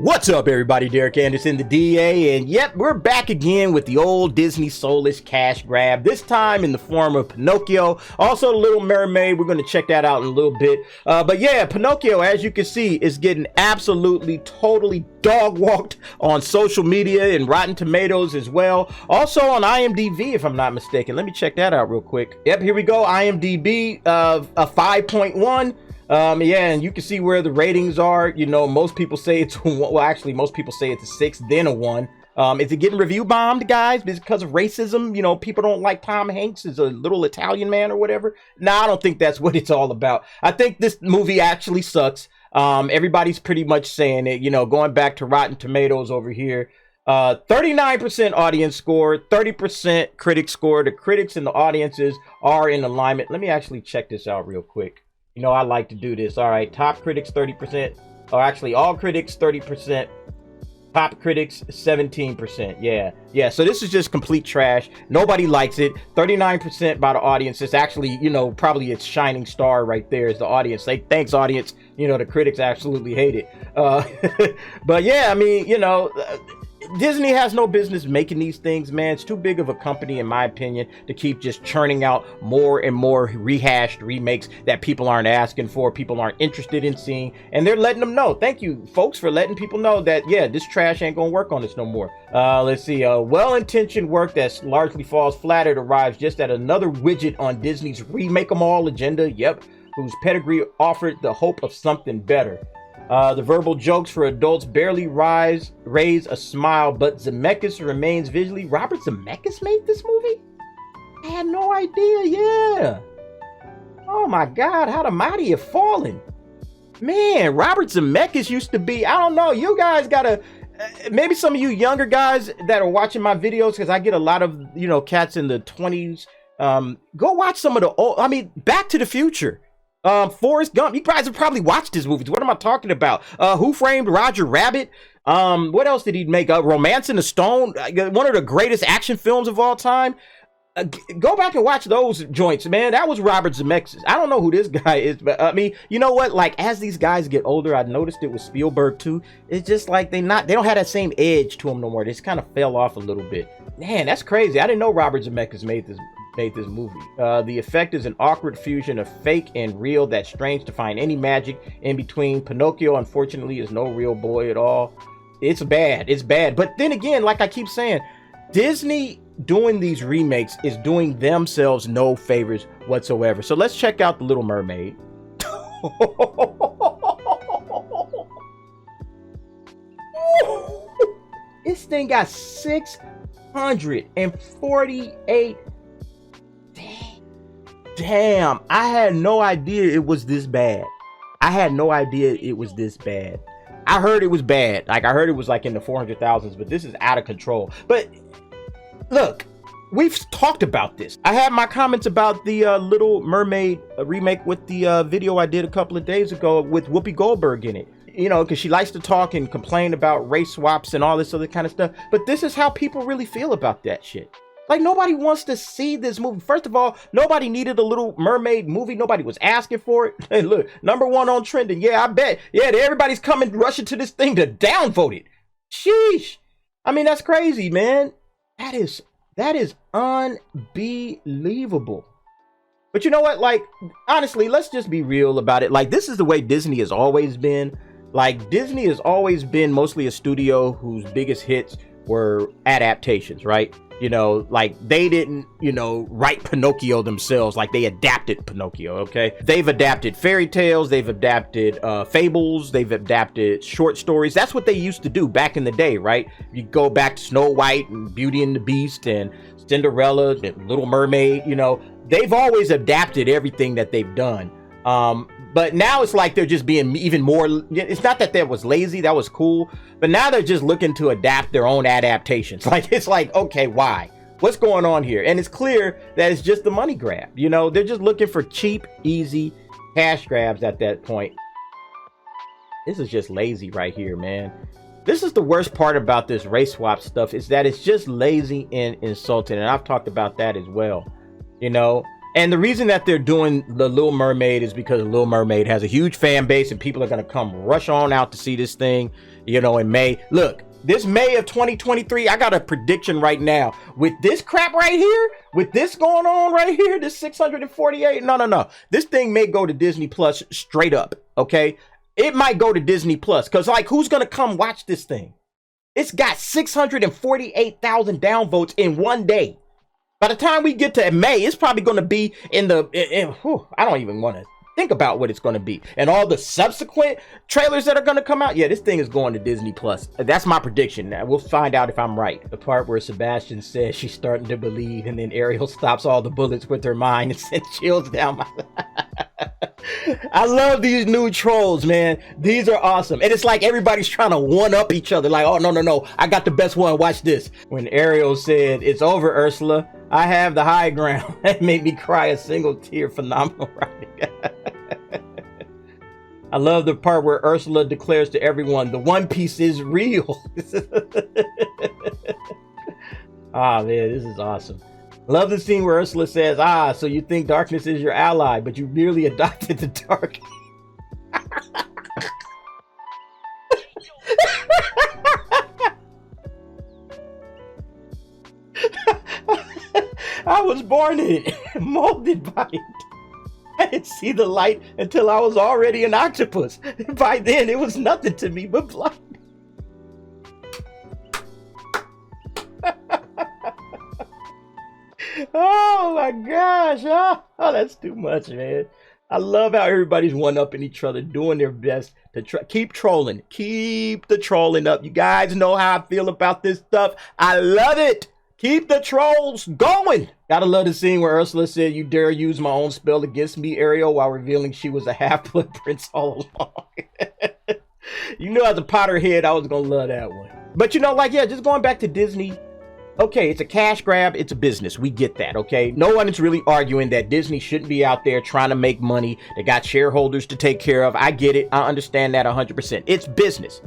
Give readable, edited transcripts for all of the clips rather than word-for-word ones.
What's up, everybody? Derek Anderson, the DA, and yep, we're back again with the old Disney soulless cash grab, this time in the form of Pinocchio, also the Little Mermaid. We're going to check that out in a little bit. But yeah, Pinocchio, as you can see, is getting absolutely, totally dog-walked on social media and Rotten Tomatoes as well. Also on IMDb, if I'm not mistaken. Let me check that out real quick. Yep, here we go. IMDb, a 5.1. Yeah, and you can see where the ratings are. You know, most people say it's well, actually, most people say it's a 6, then a 1. Is it getting review bombed, guys? Because of racism? You know, people don't like Tom Hanks as a little Italian man or whatever. Nah, I don't think that's what it's all about. I think this movie actually sucks. Everybody's pretty much saying it. You know, going back to Rotten Tomatoes over here, 39% audience score, 30% critic score. The critics and the audiences are in alignment. Let me actually check this out real quick. You know, I like to do this. All right, top critics 30%, or actually all critics 30%, top critics 17%. Yeah, so this is just complete trash. Nobody likes it. 39% by the audience. It's actually, you know, probably its shining star right there is the audience. Say thanks, audience. You know, the critics absolutely hate it. But yeah, I mean, you know, Disney has no business making these things, man. It's too big of a company, in my opinion, to keep just churning out more and more rehashed remakes that people aren't asking for, people aren't interested in seeing, and they're letting them know. Thank you, folks, for letting people know that, yeah, this trash ain't gonna work on this no more. Let's see, well-intentioned work that largely falls flat. It arrives just at another widget on Disney's Remake 'em All agenda, yep, whose pedigree offered the hope of something better. The verbal jokes for adults barely raise a smile, but Zemeckis remains visually. Robert Zemeckis made this movie? I had no idea, yeah. Oh my God, how the mighty have fallen. Man, Robert Zemeckis used to be, I don't know, you guys gotta, maybe some of you younger guys that are watching my videos, because I get a lot of, you know, cats in the 20s. Go watch some of the old, I mean, Back to the Future. Forrest Gump. You guys have probably watched his movies. What am I talking about? Who Framed Roger Rabbit? What else did he make? Romance in the Stone, one of the greatest action films of all time. Go back and watch those joints, man. That was Robert Zemeckis. I don't know who this guy is, but I mean, you know what? Like, as these guys get older, I noticed it with Spielberg too. It's just like they don't have that same edge to them no more. They just kind of fell off a little bit. Man, that's crazy. I didn't know Robert Zemeckis made this movie. The effect is an awkward fusion of fake and real that's strange to find any magic in between. Pinocchio, unfortunately, is no real boy at all. It's bad. But then again, like I keep saying, Disney doing these remakes is doing themselves no favors whatsoever. So let's check out The Little Mermaid. This thing got 648. Damn, I had no idea it was this bad. I heard it was bad. Like, I heard it was like in the 400,000s, but this is out of control. But look, we've talked about this. I had my comments about the Little Mermaid remake with the video I did a couple of days ago with Whoopi Goldberg in it. You know, because she likes to talk and complain about race swaps and all this other kind of stuff. But this is how people really feel about that shit. Like, nobody wants to see this movie. First of all, nobody needed a Little Mermaid movie. Nobody was asking for it. And look, #1 on trending. Yeah, I bet. Yeah, everybody's coming, rushing to this thing to downvote it. Sheesh. I mean, that's crazy, man. That is unbelievable. But you know what? Like, honestly, let's just be real about it. Like, this is the way Disney has always been. Like, Disney has always been mostly a studio whose biggest hits were adaptations, right? You know, like, they didn't, you know, write Pinocchio themselves. Like, they adapted Pinocchio, okay? They've adapted fairy tales, they've adapted fables, they've adapted short stories. That's what they used to do back in the day, right? You go back to Snow White and Beauty and the Beast and Cinderella and Little Mermaid, you know. They've always adapted everything that they've done. But now it's like they're just being even more, it's not that that was lazy, that was cool, but now they're just looking to adapt their own adaptations. Like, it's like, okay, why? What's going on here? And it's clear that it's just the money grab. You know, they're just looking for cheap, easy cash grabs at that point. This is just lazy right here, man. This is the worst part about this race swap stuff, is that it's just lazy and insulting. And I've talked about that as well. You know, And the reason that they're doing the Little Mermaid is because the Little Mermaid has a huge fan base and people are going to come rush on out to see this thing, you know, in May. Look, this May of 2023, I got a prediction right now. With this crap right here, with this going on right here, this 648, no. This thing may go to Disney Plus straight up, okay? It might go to Disney Plus because, like, who's going to come watch this thing? It's got 648,000 downvotes in one day. By the time we get to May, it's probably going to be in the, I don't even want to think about what it's going to be. And all the subsequent trailers that are going to come out. Yeah, this thing is going to Disney Plus. That's my prediction. Now, we'll find out if I'm right. The part where Sebastian says she's starting to believe and then Ariel stops all the bullets with her mind and sends chills down my I love these new trolls, man. These are awesome. And it's like everybody's trying to one up each other. Like, oh, no. I got the best one. Watch this. When Ariel said, "It's over, Ursula. I have the high ground." That made me cry a single tear. Phenomenal writing. I love the part where Ursula declares to everyone, the One Piece is real. Ah, man, this is awesome. Love the scene where Ursula says, so you think darkness is your ally, but you merely adopted the dark. I was born in it, molded by it. I didn't see the light until I was already an octopus. By then, it was nothing to me but blind. Oh my gosh. Oh, that's too much, man. I love how everybody's one-upping each other, doing their best to keep trolling. Keep the trolling up. You guys know how I feel about this stuff. I love it. Keep the trolls going. Gotta love the scene where Ursula said, "You dare use my own spell against me, Ariel," while revealing she was a half-blood prince all along. You know, as a Potterhead, I was gonna love that one. But you know, like, yeah, just going back to Disney. Okay, it's a cash grab, it's a business. We get that, okay? No one is really arguing that Disney shouldn't be out there trying to make money. They got shareholders to take care of. I get it. I understand that 100%. It's business.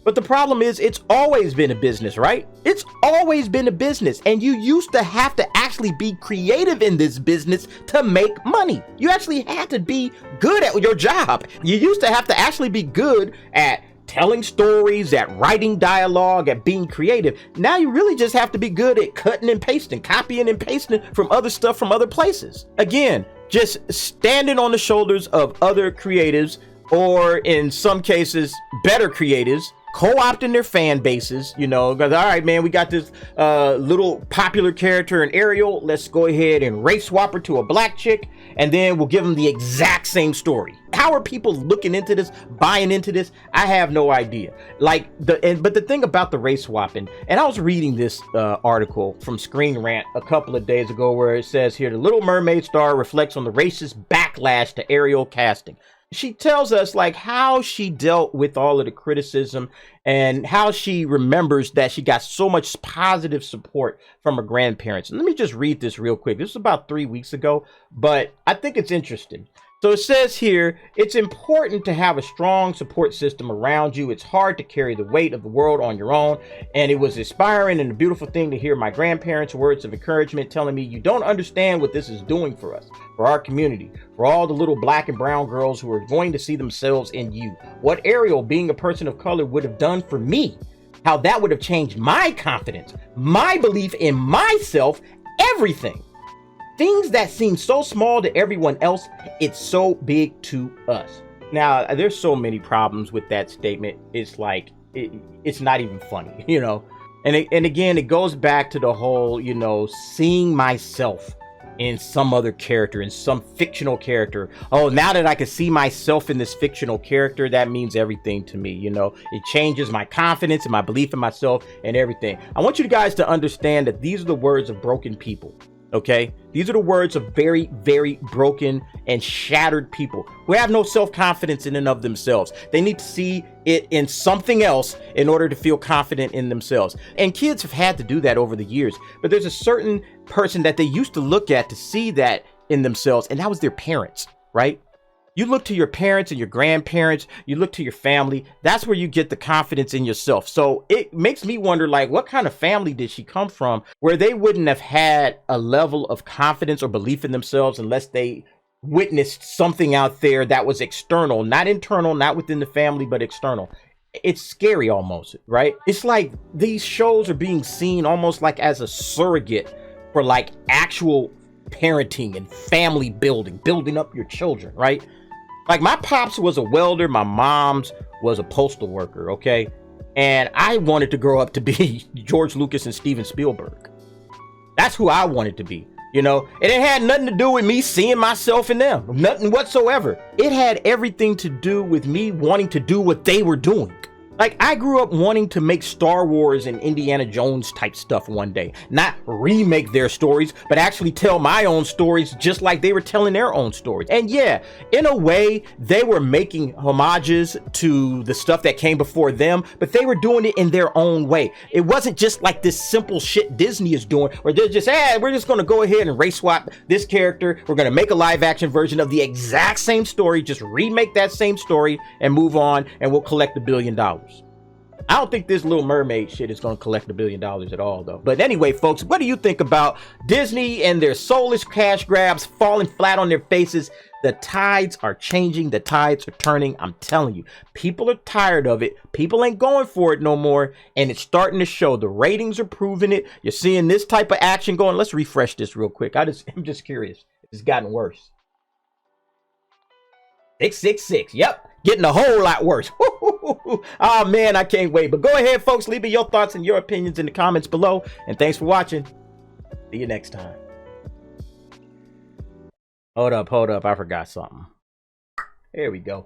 But the problem is, it's always been a business, right? It's always been a business. And you used to have to actually be creative in this business to make money. You actually had to be good at your job. You used to have to actually be good at telling stories, at writing dialogue, at being creative. Now you really just have to be good at cutting and pasting, copying and pasting from other stuff from other places. Again, just standing on the shoulders of other creatives, or in some cases, better creatives, co-opting their fan bases, you know, because, all right, man, we got this little popular character in Ariel. Let's go ahead and race swap her to a black chick, and then we'll give them the exact same story. How are people looking into this, buying into this? I have no idea. Like, but the thing about the race swapping, and I was reading this article from Screen Rant a couple of days ago where it says here, the Little Mermaid star reflects on the racist backlash to Ariel casting. She tells us like how she dealt with all of the criticism and how she remembers that she got so much positive support from her grandparents. And let me just read this real quick. This was about 3 weeks ago, but I think it's interesting. So it says here, it's important to have a strong support system around you. It's hard to carry the weight of the world on your own. And it was inspiring and a beautiful thing to hear my grandparents' words of encouragement telling me, you don't understand what this is doing for us, for our community, for all the little black and brown girls who are going to see themselves in you. What Ariel, being a person of color, would have done for me, how that would have changed my confidence, my belief in myself, everything. Things that seem so small to everyone else, it's so big to us. Now, there's so many problems with that statement. It's like, it's not even funny, you know? And again, it goes back to the whole, you know, seeing myself in some other character, in some fictional character. Oh, now that I can see myself in this fictional character, that means everything to me, you know? It changes my confidence and my belief in myself and everything. I want you guys to understand that these are the words of broken people. Okay, these are the words of very, very broken and shattered people who have no self-confidence in and of themselves. They need to see it in something else in order to feel confident in themselves. And kids have had to do that over the years. But there's a certain person that they used to look at to see that in themselves, and that was their parents, right? You look to your parents and your grandparents, you look to your family. That's where you get the confidence in yourself. So it makes me wonder, like, what kind of family did she come from where they wouldn't have had a level of confidence or belief in themselves unless they witnessed something out there that was external, not internal, not within the family, but external. It's scary almost, right? It's like these shows are being seen almost like as a surrogate for like actual parenting and family building up your children, right? Like my pops was a welder, my mom's was a postal worker, okay? And I wanted to grow up to be George Lucas and Steven Spielberg. That's who I wanted to be, you know? And it had nothing to do with me seeing myself in them, nothing whatsoever. It had everything to do with me wanting to do what they were doing. Like, I grew up wanting to make Star Wars and Indiana Jones type stuff one day. Not remake their stories, but actually tell my own stories just like they were telling their own stories. And yeah, in a way, they were making homages to the stuff that came before them, but they were doing it in their own way. It wasn't just like this simple shit Disney is doing, where they're just, hey, we're just gonna go ahead and race swap this character. We're gonna make a live action version of the exact same story, just remake that same story and move on, and we'll collect $1 billion. I don't think this Little Mermaid shit is going to collect $1 billion at all, though. But anyway, folks, what do you think about Disney and their soulless cash grabs falling flat on their faces? The tides are changing. The tides are turning. I'm telling you, people are tired of it. People ain't going for it no more. And it's starting to show. The ratings are proving it. You're seeing this type of action going. Let's refresh this real quick. I'm just curious. It's gotten worse. 666. Yep. Getting a whole lot worse. Oh man, I can't wait. But go ahead, folks, leave me your thoughts and your opinions in the comments below. And thanks for watching. See you next time. Hold up. I forgot something. There we go.